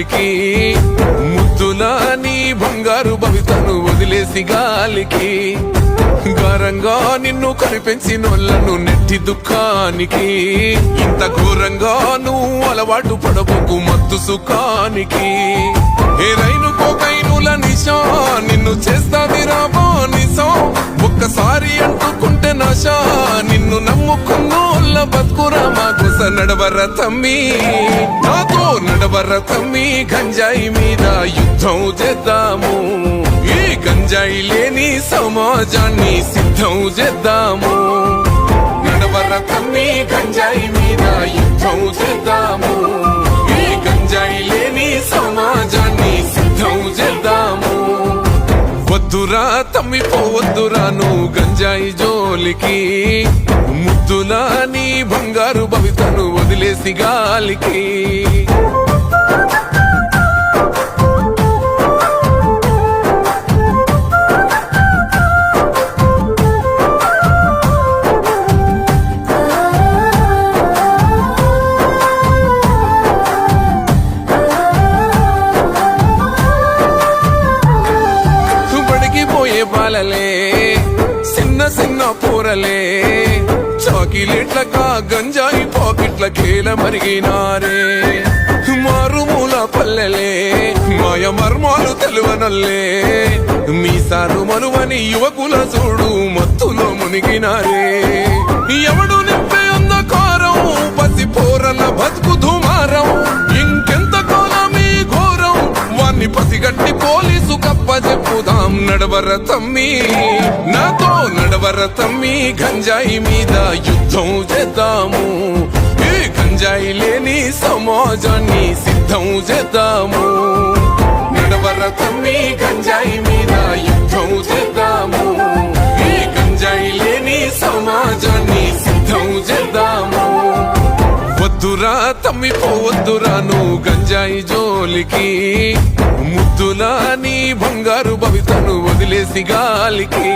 జోలికి, ముద్దులా నీ బంగారు భవితను వదిలేసి గాలికి, ఘోరంగా నిన్ను కనిపెంచినోళ్లను నెట్టి దుఃఖానికి, ఇంత ఘోరంగా నువ్వు అలవాటు పడబోకు మత్తు సుఖానికి. ఏ రైలు కోకైనుల నిశా నిన్ను చేస్తాది రాబో నిశా, ఒక్కసారి అంటుకుంటే నశా నిన్ను నమ్ముకున్నోళ్ళ బతుకురా మా గుస. నడవర తమ్మి నాతో నడవర తమ్మి, గంజాయి మీద యుద్ధం చేద్దాము, ఈ గంజాయి లేని సమాజాన్ని సిద్ధం చేద్దాము. నడవర తమ్మి గంజాయి మీద యుద్ధం చేద్దాము, ఈ గంజాయి లేని సమాజాన్ని సిద్ధం చేద్దాము. వద్దురా తమ్మి పోవద్దురా నువ్వు గంజాయి జోలికి, ముద్దులా నీ బంగారు భవితను వదిలేసి గాలికి. బాలలే చిన్న చిన్న పూరలే, చాకిలేట్లకా గంజాయి పాకెట్ల కేల మరిగినారే. మారుమూల పల్లెలే మాయ మర్మాలు తెలువనల్లే, మీసారు మనువని యువకుల చూడు మత్తులో మునిగినారే. ఎవడు నింపే అంధకారం పసి పోరల బతుకు దుమారం, ఇంకెంత కాలమీ ఘోరం వాన్ని పసిగట్టి పోలీసు కప్ప చెప్పుదాం. నడవర తమ్మి నాతో నడవర తమ్మి, గంజాయి మీద యుద్ధం చేద్దాము, ఈ గంజాయి లేని సమాజాన్ని సిద్ధం చేద్దాము. నడవర తమ్మి గంజాయి మీద యుద్ధం చేద్దాము, ఈ గంజాయి లేని సమాజాన్ని సిద్ధం చేద్దాము. వద్దురా తమ్మి పోవద్దురా నువ్వు గంజాయి జోలికి, ముద్దులా నీ బంగారు భవితను వదిలేసి గాలికి.